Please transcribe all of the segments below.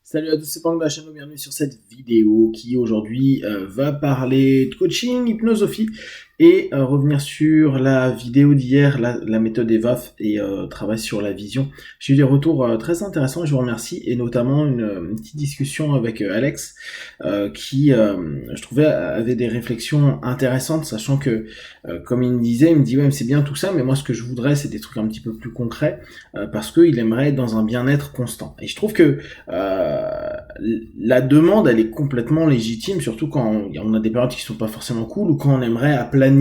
Salut à tous, c'est Pang de la chaîne, bienvenue sur cette vidéo qui aujourd'hui va parler de coaching, hypnosophie et revenir sur la vidéo d'hier, la méthode EVAF et travail sur la vision. J'ai eu des retours très intéressants, je vous remercie, et notamment une petite discussion avec Alex qui, je trouvais, avait des réflexions intéressantes, sachant que, comme il me disait, ouais, mais c'est bien tout ça, mais moi ce que je voudrais c'est des trucs un petit peu plus concrets, parce qu'il aimerait être dans un bien-être constant. Et je trouve que la demande elle est complètement légitime, surtout quand on a des périodes qui sont pas forcément cool ou quand on aimerait aplanir.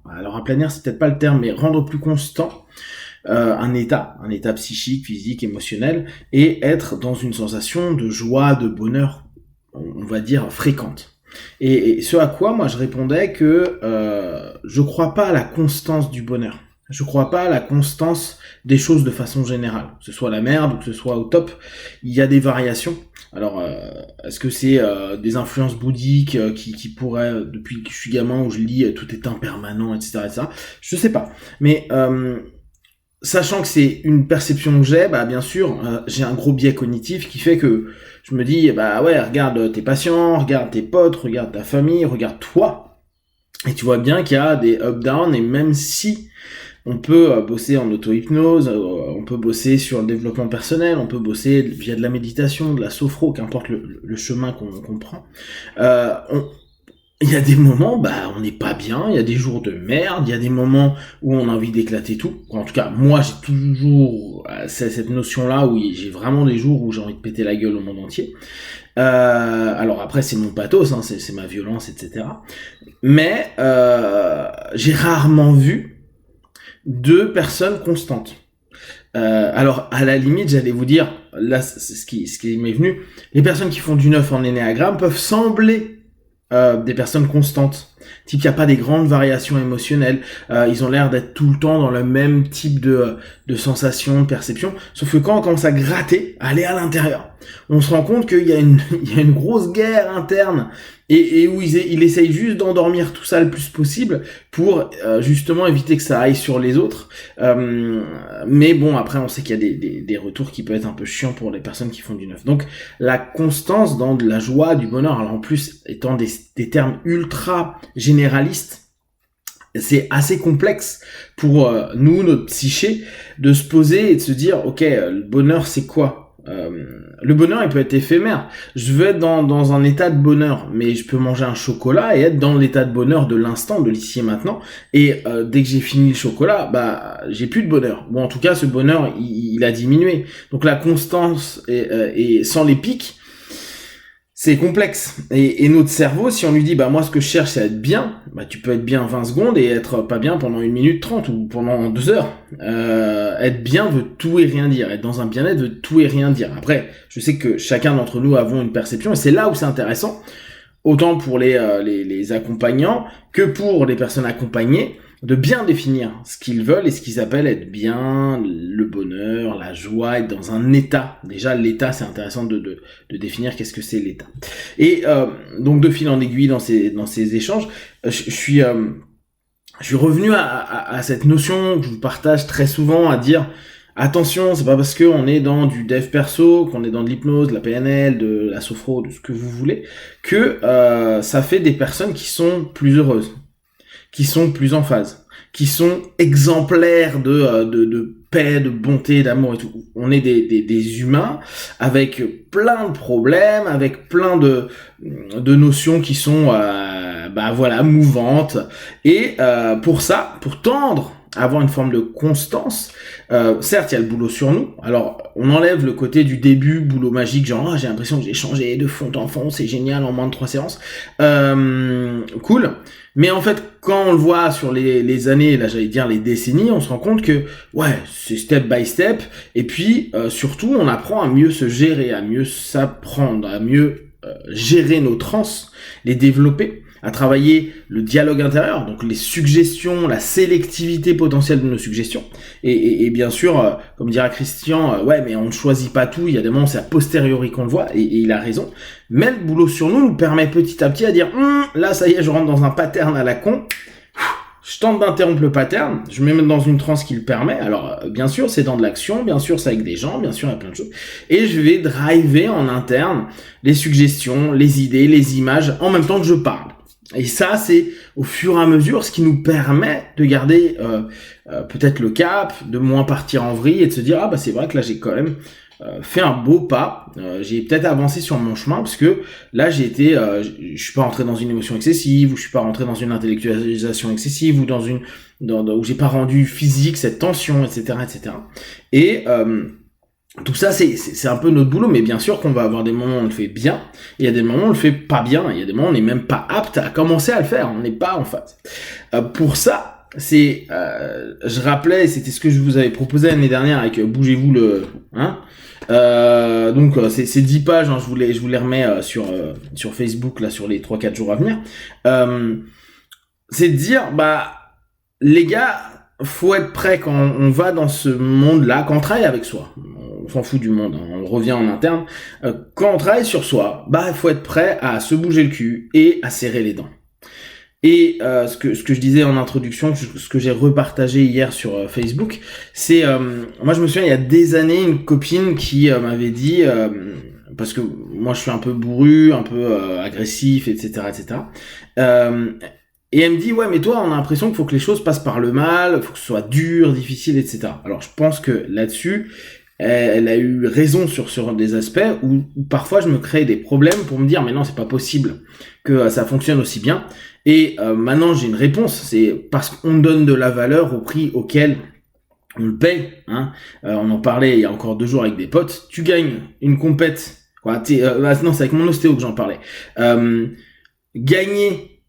Alors aplanir c'est peut-être pas le terme, mais rendre plus constant un état psychique, physique, émotionnel, et être dans une sensation de joie, de bonheur, on va dire fréquente. Et ce à quoi moi je répondais que je crois pas à la constance du bonheur. Je crois pas à la constance des choses de façon générale, que ce soit la merde ou que ce soit au top. Il y a des variations. Alors, est-ce que c'est des influences bouddhiques qui pourraient, depuis que je suis gamin où je lis tout est impermanent, etc., je sais pas. Mais sachant que c'est une perception que j'ai, bah bien sûr, j'ai un gros biais cognitif qui fait que je me dis, bah ouais, regarde tes patients, regarde tes potes, regarde ta famille, regarde toi. Et tu vois bien qu'il y a des up-down, et même si on peut bosser en auto-hypnose, on peut bosser sur le développement personnel, on peut bosser via de la méditation, de la sophro, qu'importe le chemin qu'on prend. Il y a des moments, bah, on n'est pas bien, il y a des jours de merde, il y a des moments où on a envie d'éclater tout. En tout cas, moi, j'ai toujours cette notion-là où j'ai vraiment des jours où j'ai envie de péter la gueule au monde entier. Alors après, c'est mon pathos, hein, c'est ma violence, etc. Mais j'ai rarement vu deux personnes constantes. Alors, à la limite, j'allais vous dire, là, c'est ce qui m'est venu, les personnes qui font du 9 en énéagramme peuvent sembler des personnes constantes. Type, il n'y a pas des grandes variations émotionnelles. Ils ont l'air d'être tout le temps dans le même type de sensations, de perceptions. Sauf que quand on commence à gratter, à aller à l'intérieur, on se rend compte qu'il y a une grosse guerre interne et où il essaye juste d'endormir tout ça le plus possible pour justement éviter que ça aille sur les autres. Mais bon, après, on sait qu'il y a des retours qui peuvent être un peu chiants pour les personnes qui font du neuf. Donc, la constance dans de la joie, du bonheur, alors en plus, étant des termes ultra généralistes, c'est assez complexe pour nous, notre psyché, de se poser et de se dire, ok, le bonheur, c'est quoi ? Le bonheur il peut être éphémère. Je veux être dans un état de bonheur, mais je peux manger un chocolat et être dans l'état de bonheur de l'instant, de l'ici et maintenant, et dès que j'ai fini le chocolat, bah j'ai plus de bonheur. Bon, en tout cas ce bonheur il a diminué. Donc la constance et sans les pics, c'est complexe. Et notre cerveau, si on lui dit, bah moi ce que je cherche c'est être bien, bah tu peux être bien 20 secondes et être pas bien pendant 1 minute 30 ou pendant 2 heures. Être bien veut tout et rien dire. Être dans un bien-être veut tout et rien dire. Après, je sais que chacun d'entre nous avons une perception et c'est là où c'est intéressant, autant pour les accompagnants que pour les personnes accompagnées, de bien définir ce qu'ils veulent et ce qu'ils appellent être bien, le bonheur, la joie, être dans un état. Déjà, l'état, c'est intéressant de définir qu'est-ce que c'est l'état. Et donc, de fil en aiguille dans ces échanges, je suis revenu à cette notion que je vous partage très souvent, à dire attention, c'est pas parce qu'on est dans du dev perso, qu'on est dans de l'hypnose, de la PNL, de la sophro, de ce que vous voulez, que ça fait des personnes qui sont plus heureuses, qui sont plus en phase, qui sont exemplaires de paix, de bonté, d'amour et tout. On est des humains avec plein de problèmes, avec plein de notions qui sont bah voilà, mouvantes. Et pour ça, pour tendre à avoir une forme de constance, certes il y a le boulot sur nous. Alors on enlève le côté du début, boulot magique, genre j'ai l'impression que j'ai changé de fond en fond, c'est génial en moins de 3 séances. Cool. Mais en fait, quand on le voit sur les années, là j'allais dire les décennies, on se rend compte que ouais, c'est step by step. Et puis surtout, on apprend à mieux se gérer, à mieux s'apprendre, à mieux gérer nos trans, les développer, à travailler le dialogue intérieur, donc les suggestions, la sélectivité potentielle de nos suggestions. Et bien sûr, comme dira Christian, ouais, mais on ne choisit pas tout, il y a des moments c'est a posteriori qu'on le voit, et il a raison. Mais le boulot sur nous permet petit à petit à dire, là ça y est, je rentre dans un pattern à la con, je tente d'interrompre le pattern, je me mets dans une transe qui le permet. Alors, bien sûr, c'est dans de l'action, bien sûr, c'est avec des gens, bien sûr, il y a plein de choses. Et je vais driver en interne les suggestions, les idées, les images, en même temps que je parle. Et ça, c'est au fur et à mesure ce qui nous permet de garder peut-être le cap, de moins partir en vrille et de se dire, ah bah c'est vrai que là, j'ai quand même fait un beau pas, j'ai peut-être avancé sur mon chemin parce que là j'ai été, je suis pas rentré dans une émotion excessive, ou je suis pas rentré dans une intellectualisation excessive, ou où j'ai pas rendu physique cette tension, etc., etc. Et tout ça c'est un peu notre boulot, mais bien sûr qu'on va avoir des moments où on le fait bien, et il y a des moments où on le fait pas bien, il y a des moments où on n'est même pas apte à commencer à le faire, on n'est pas en phase. Pour ça, je rappelais, c'était ce que je vous avais proposé l'année dernière avec bougez-vous le, hein. Donc c'est 10 pages, hein, je vous les remets sur Facebook là sur les 3-4 jours à venir. C'est de dire bah les gars, faut être prêt quand on va dans ce monde-là, quand on travaille avec soi. On s'en fout du monde, hein, on revient en interne. Quand on travaille sur soi, bah il faut être prêt à se bouger le cul et à serrer les dents. Et ce que je disais en introduction, ce que j'ai repartagé hier sur Facebook, c'est moi je me souviens il y a des années une copine qui m'avait dit parce que moi je suis un peu bourru, un peu agressif, etc., etc. Et elle me dit ouais mais toi on a l'impression qu'il faut que les choses passent par le mal, faut que ce soit dur, difficile, etc. Alors je pense que là-dessus elle a eu raison sur des aspects où parfois je me crée des problèmes pour me dire mais non c'est pas possible que ça fonctionne aussi bien. Et maintenant j'ai une réponse, c'est parce qu'on donne de la valeur au prix auquel on le paye. Hein. On en parlait il y a encore 2 jours avec des potes. Tu gagnes une compète. Quoi, non, c'est avec mon ostéo que j'en parlais. Gagner,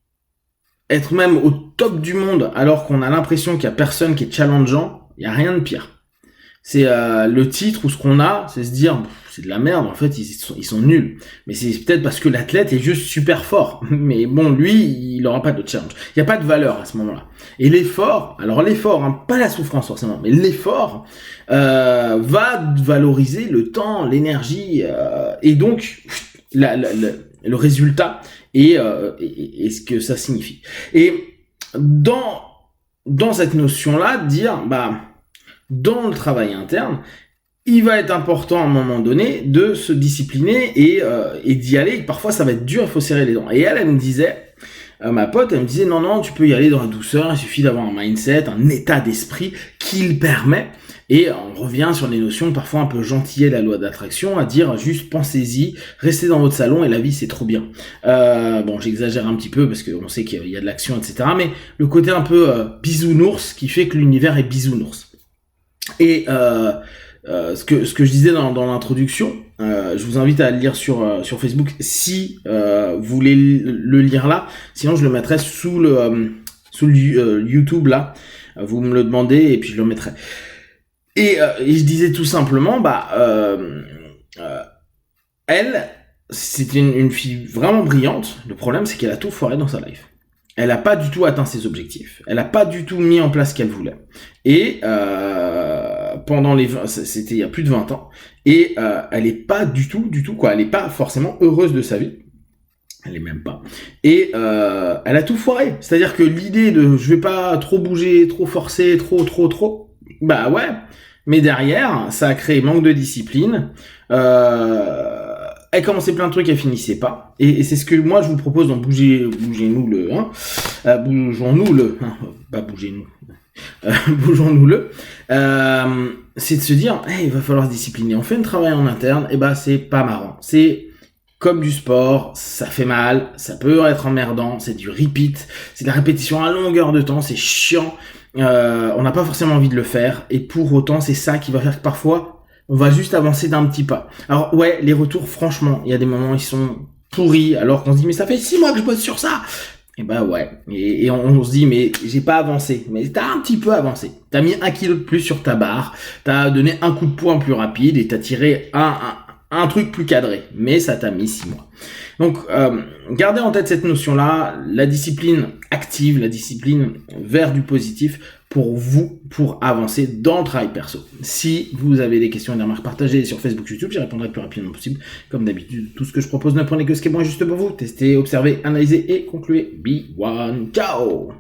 être même au top du monde alors qu'on a l'impression qu'il y a personne qui est challengeant, il y a rien de pire. C'est le titre ou ce qu'on a, c'est se dire c'est de la merde, en fait ils sont nuls. Mais c'est peut-être parce que l'athlète est juste super fort. Mais bon, lui, il aura pas de challenge. Il y a pas de valeur à ce moment-là. Et l'effort, alors l'effort, hein, pas la souffrance forcément, mais l'effort va valoriser le temps, l'énergie et donc le résultat et ce que ça signifie. Et dans cette notion-là, dire bah dans le travail interne, il va être important à un moment donné de se discipliner et d'y aller. Parfois, ça va être dur, il faut serrer les dents. Et elle me disait, ma pote, elle me disait, non, tu peux y aller dans la douceur, il suffit d'avoir un mindset, un état d'esprit qui le permet. Et on revient sur les notions parfois un peu gentilles de la loi d'attraction, à dire juste pensez-y, restez dans votre salon et la vie c'est trop bien. Bon, j'exagère un petit peu parce qu'on sait qu'il y a de l'action, etc. Mais le côté un peu bisounours qui fait que l'univers est bisounours. Et ce que je disais dans l'introduction, je vous invite à le lire sur Facebook si vous voulez le lire là. Sinon, je le mettrai sous le YouTube là. Vous me le demandez et puis je le mettrai. Et je disais tout simplement, elle, c'est une fille vraiment brillante. Le problème, c'est qu'elle a tout foiré dans sa life. Elle a pas du tout atteint ses objectifs. Elle a pas du tout mis en place ce qu'elle voulait. Et pendant c'était il y a plus de 20 ans. Et elle est pas du tout quoi. Elle est pas forcément heureuse de sa vie. Elle est même pas. Et elle a tout foiré. C'est-à-dire que l'idée de je vais pas trop bouger, trop forcer, trop. Bah ouais. Mais derrière, ça a créé manque de discipline. Elle commençait plein de trucs, elle finissait pas. Et c'est ce que moi je vous propose dans bougez-nous le, hein, bougeons-nous le, hein, pas bougez-nous, bougeons-nous le. C'est de se dire, hey, il va falloir se discipliner. On fait un travail en interne, et c'est pas marrant. C'est comme du sport, ça fait mal, ça peut être emmerdant, c'est du repeat, c'est de la répétition à longueur de temps, c'est chiant. On n'a pas forcément envie de le faire, et pour autant, c'est ça qui va faire que parfois on va juste avancer d'un petit pas. Alors ouais, les retours, franchement, il y a des moments où ils sont pourris, alors qu'on se dit mais ça fait 6 mois que je bosse sur ça. Et ouais, et on se dit mais j'ai pas avancé. Mais t'as un petit peu avancé. T'as mis 1 kilo de plus sur ta barre, t'as donné un coup de poing plus rapide et t'as tiré un truc plus cadré. Mais ça t'a mis 6 mois. Donc gardez en tête cette notion-là, la discipline active, la discipline vers du positif pour vous, pour avancer dans le travail perso. Si vous avez des questions et des remarques, partagez sur Facebook, YouTube, j'y répondrai le plus rapidement possible. Comme d'habitude, tout ce que je propose, ne prenez que ce qui est bon et juste pour vous. Testez, observez, analysez et concluez. Be one, ciao!